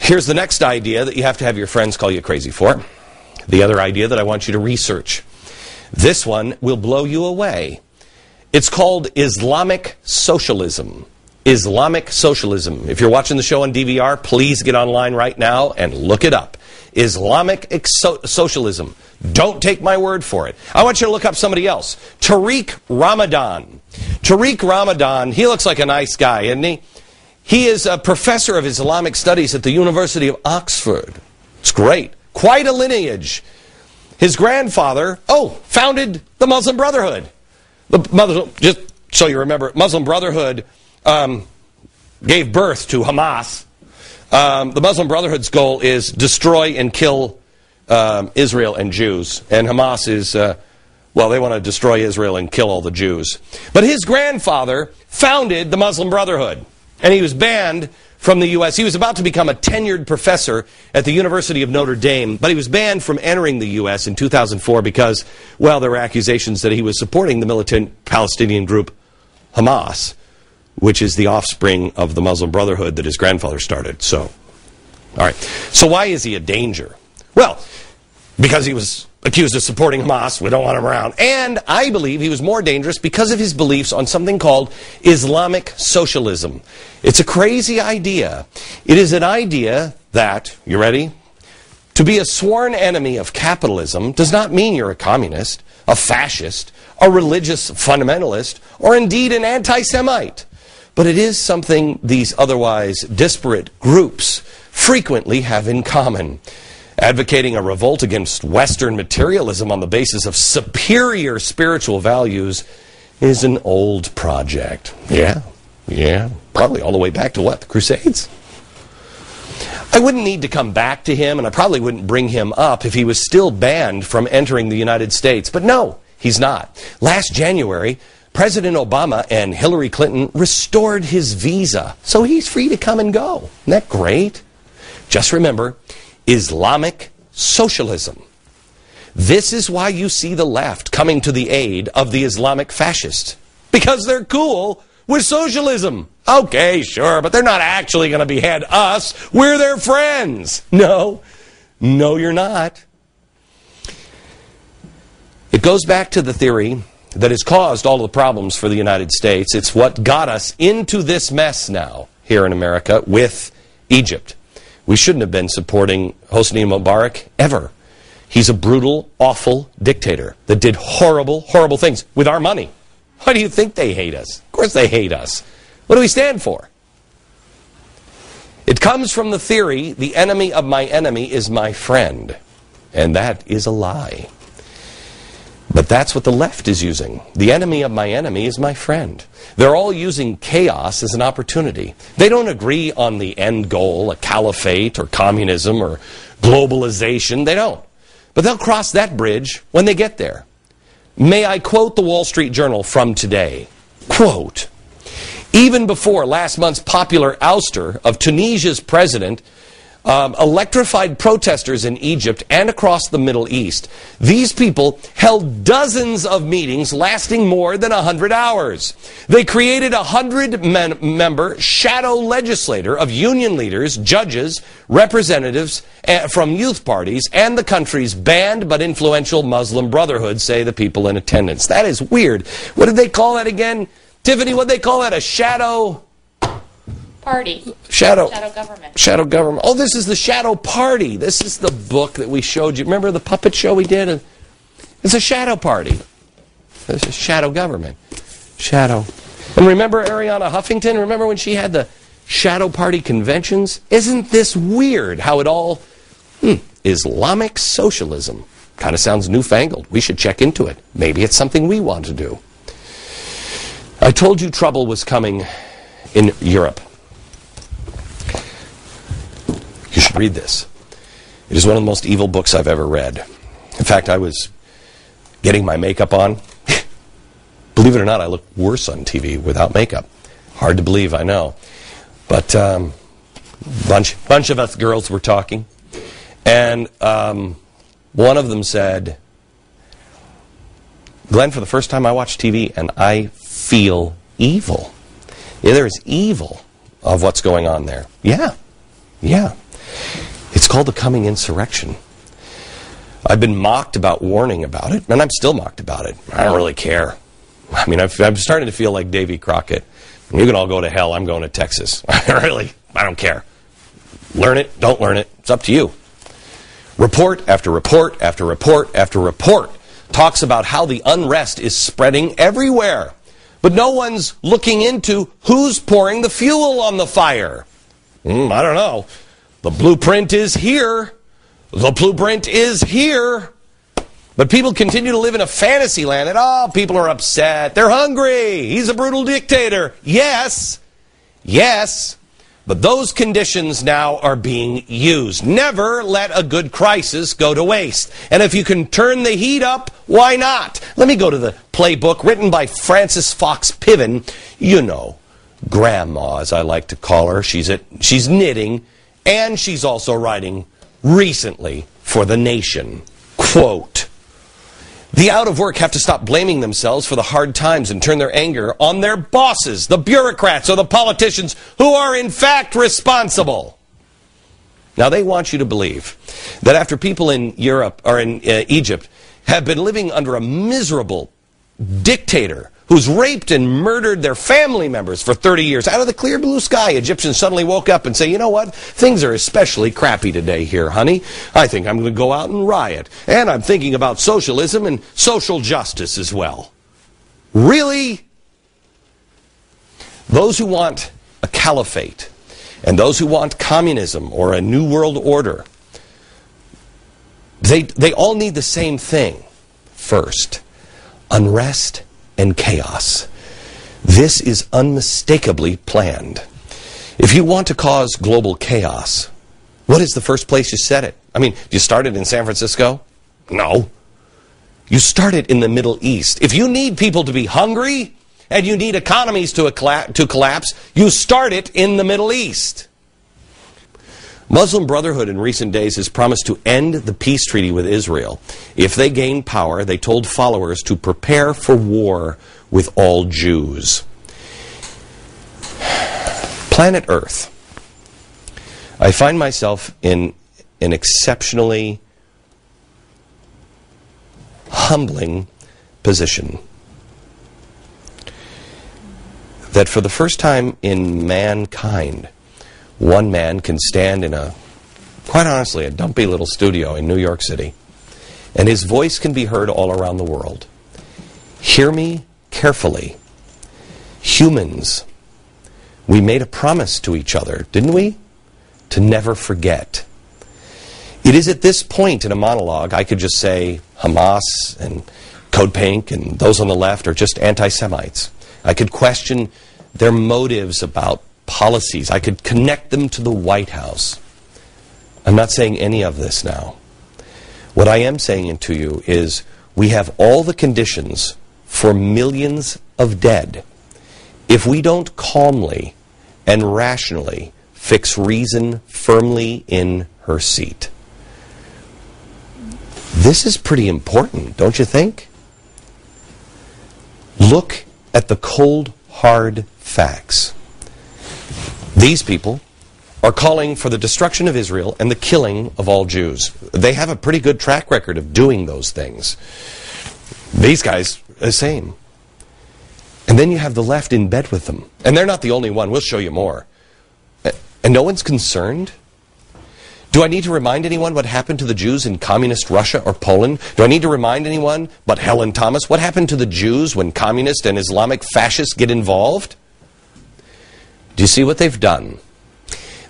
Here's the next idea that you have to have your friends call you crazy for. The other idea that I want you to research. This one will blow you away. It's called Islamic socialism. Islamic socialism. If you're watching the show on DVR, please get online right now and look it up. Islamic socialism. Don't take my word for it. I want you to look up somebody else. Tariq Ramadan. Tariq Ramadan, he looks like a nice guy, isn't he? He is a professor of Islamic studies at the University of Oxford. It's great. Quite a lineage. His grandfather, founded the Muslim Brotherhood. Just so you remember, Muslim Brotherhood gave birth to Hamas. The Muslim Brotherhood's goal is destroy and kill Israel and Jews. And Hamas is, they want to destroy Israel and kill all the Jews. But his grandfather founded the Muslim Brotherhood. And he was banned from the U.S. He was about to become a tenured professor at the University of Notre Dame, but he was banned from entering the U.S. in 2004 because, there were accusations that he was supporting the militant Palestinian group Hamas, which is the offspring of the Muslim Brotherhood that his grandfather started. So why is he a danger? Well, because he was accused of supporting Hamas. We don't want him around. And I believe he was more dangerous because of his beliefs on something called Islamic socialism. It's a crazy idea. It is an idea that, you ready? To be a sworn enemy of capitalism does not mean you're a communist, a fascist, a religious fundamentalist, or indeed an anti-Semite. But it is something these otherwise disparate groups frequently have in common. Advocating a revolt against Western materialism on the basis of superior spiritual values is an old project. Yeah, probably all the way back to what? The Crusades? I wouldn't need to come back to him, and I probably wouldn't bring him up if he was still banned from entering the United States. But no, he's not. Last January, President Obama and Hillary Clinton restored his visa, so he's free to come and go. Isn't that great? Just remember, Islamic socialism. This is why you see the left coming to the aid of the Islamic fascists. Because they're cool with socialism. Okay, sure, but they're not actually going to behead us. We're their friends. No, you're not. It goes back to the theory that has caused all the problems for the United States. It's what got us into this mess now here in America with Egypt. We shouldn't have been supporting Hosni Mubarak ever. He's a brutal, awful dictator that did horrible, horrible things with our money. Why do you think they hate us? Of course they hate us. What do we stand for? It comes from the theory, the enemy of my enemy is my friend. And that is a lie. But that's what the left is using. The enemy of my enemy is my friend. They're all using chaos as an opportunity. They don't agree on the end goal, a caliphate or communism or globalization. They don't. But they'll cross that bridge when they get there. May I quote the Wall Street Journal from today? Quote, even before last month's popular ouster of Tunisia's president, electrified protesters in Egypt and across the Middle East. These people held dozens of meetings lasting more than 100 hours. They created a 100-member shadow legislature of union leaders, judges, representatives from youth parties, and the country's banned but influential Muslim Brotherhood, say the people in attendance. That is weird. What did they call that again? Tiffany, what did they call that? A shadow... Party. Shadow government. Shadow government. Oh, this is the Shadow Party. This is the book that we showed you. Remember the puppet show we did? It's a shadow party. It's a shadow government. Shadow. And remember Ariana Huffington? Remember when she had the Shadow Party conventions? Isn't this weird how it all... Islamic socialism. Kind of sounds newfangled. We should check into it. Maybe it's something we want to do. I told you trouble was coming in Europe. You should read this. It is one of the most evil books I've ever read. In fact, I was getting my makeup on. Believe it or not, I look worse on TV without makeup. Hard to believe, I know. But bunch of us girls were talking. And one of them said, Glenn, for the first time I watch TV and I feel evil. Yeah, there is evil of what's going on there. Yeah. It's called the coming insurrection. I've been mocked about warning about it, and I'm still mocked about it. I don't really care. I mean, I'm starting to feel like Davy Crockett. You can all go to hell. I'm going to Texas. I don't care. Learn it, don't learn it. It's up to you. Report after report after report after report talks about how the unrest is spreading everywhere. But no one's looking into who's pouring the fuel on the fire. I don't know. The blueprint is here. The blueprint is here. But people continue to live in a fantasy land that, people are upset. They're hungry. He's a brutal dictator. Yes. Yes. But those conditions now are being used. Never let a good crisis go to waste. And if you can turn the heat up, why not? Let me go to the playbook written by Frances Fox Piven. You know, Grandma, as I like to call her. She's knitting, and she's also writing recently for The Nation. Quote, "The out of work have to stop blaming themselves for the hard times and turn their anger on their bosses, the bureaucrats or the politicians who are in fact responsible." Now they want you to believe that after people in Europe or in Egypt have been living under a miserable dictator who's raped and murdered their family members for 30 years, out of the clear blue sky, Egyptians suddenly woke up and say, you know what, things are especially crappy today here, honey. I think I'm going to go out and riot. And I'm thinking about socialism and social justice as well. Really? Those who want a caliphate and those who want communism or a new world order, they all need the same thing. First, unrest and chaos. This is unmistakably planned. If you want to cause global chaos, what is the first place you set it? I mean, do you start it in San Francisco? No. You start it in the Middle East. If you need people to be hungry and you need economies to collapse, you start it in the Middle East. Muslim Brotherhood in recent days has promised to end the peace treaty with Israel. If they gain power, they told followers to prepare for war with all Jews. Planet Earth. I find myself in an exceptionally humbling position. That for the first time in mankind, one man can stand in quite honestly, a dumpy little studio in New York City, and his voice can be heard all around the world. Hear me carefully. Humans, we made a promise to each other, didn't we? To never forget. It is at this point in a monologue I could just say Hamas and Code Pink and those on the left are just anti-Semites. I could question their motives about policies. I could connect them to the White House. I'm not saying any of this now. What I am saying to you is we have all the conditions for millions of dead if we don't calmly and rationally fix reason firmly in her seat. This is pretty important, don't you think? Look at the cold, hard facts. These people are calling for the destruction of Israel and the killing of all Jews. They have a pretty good track record of doing those things. These guys, the same. And then you have the left in bed with them. And they're not the only one. We'll show you more. And no one's concerned? Do I need to remind anyone what happened to the Jews in communist Russia or Poland? Do I need to remind anyone but Helen Thomas what happened to the Jews when communist and Islamic fascists get involved? Do you see what they've done?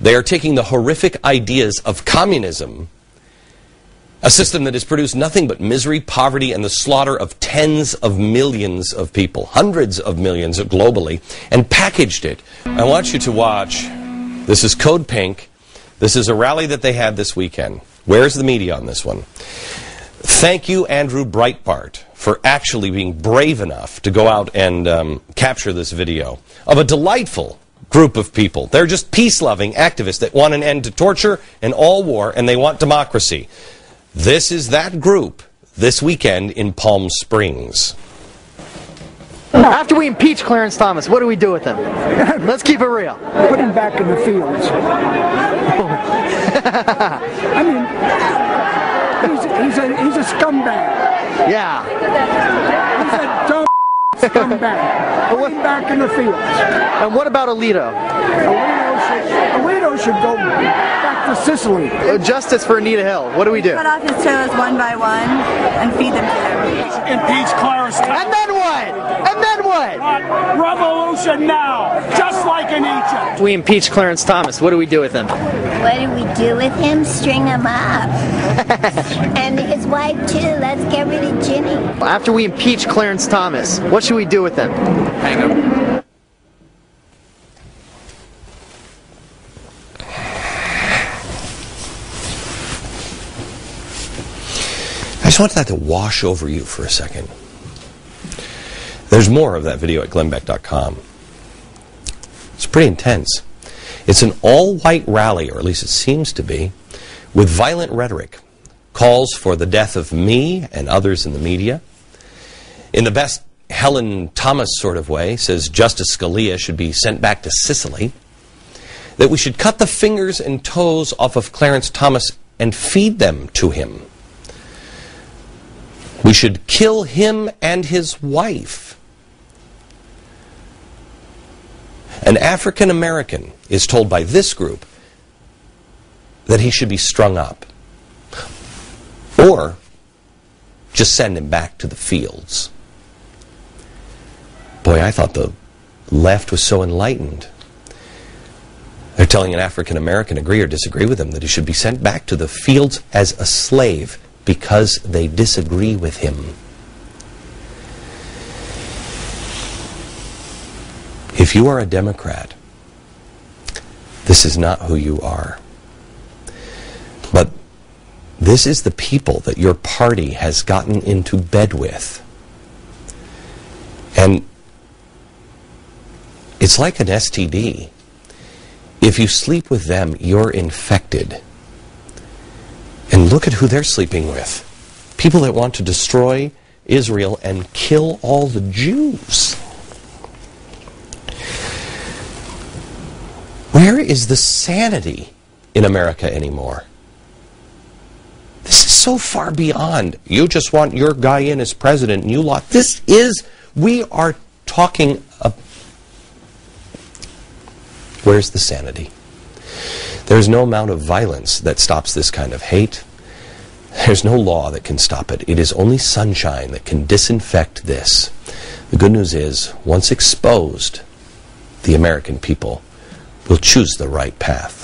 They are taking the horrific ideas of communism, a system that has produced nothing but misery, poverty, and the slaughter of tens of millions of people, hundreds of millions globally, and packaged it. I want you to watch. This is Code Pink. This is a rally that they had this weekend. Where's the media on this one? Thank you, Andrew Breitbart, for actually being brave enough to go out and capture this video of a delightful group of people. They're just peace-loving activists that want an end to torture and all war, and they want democracy. This is that group this weekend in Palm Springs. After we impeach Clarence Thomas, what do we do with him? Let's keep it real. Put him back in the fields. I mean, he's a scumbag. Yeah. He's a dumb scumbag. Put him back in the fields. And what about Alito? Alito should go back to Sicily. Justice for Anita Hill. What do we do? Cut off his toes one by one and feed them to them. Impeach Clarence Thomas. And then what? And then what? Revolution now, just like in Egypt. We impeach Clarence Thomas. What do we do with him? What do we do with him? String him up. And his wife too. Let's get rid of Ginny. After we impeach Clarence Thomas, what should we do with him? Hang him. I just want that to wash over you for a second. There's more of that video at glennbeck.com. It's pretty intense. It's an all-white rally, or at least it seems to be, with violent rhetoric. Calls for the death of me and others in the media. In the best Helen Thomas sort of way, says Justice Scalia should be sent back to Sicily. That we should cut the fingers and toes off of Clarence Thomas and feed them to him. We should kill him and his wife. An African American is told by this group that he should be strung up. Or just send him back to the fields. Boy, I thought the left was so enlightened. They're telling an African American, agree or disagree with him, that he should be sent back to the fields as a slave because they disagree with him. If you are a Democrat, this is not who you are. But this is the people that your party has gotten into bed with. And it's like an STD. If you sleep with them, you're infected. And look at who they're sleeping with. People that want to destroy Israel and kill all the Jews. Where is the sanity in America anymore? This is so far beyond. You just want your guy in as president and you lot. We are talking about. Where's the sanity? There's no amount of violence that stops this kind of hate. There's no law that can stop it. It is only sunshine that can disinfect this. The good news is, once exposed, the American people will choose the right path.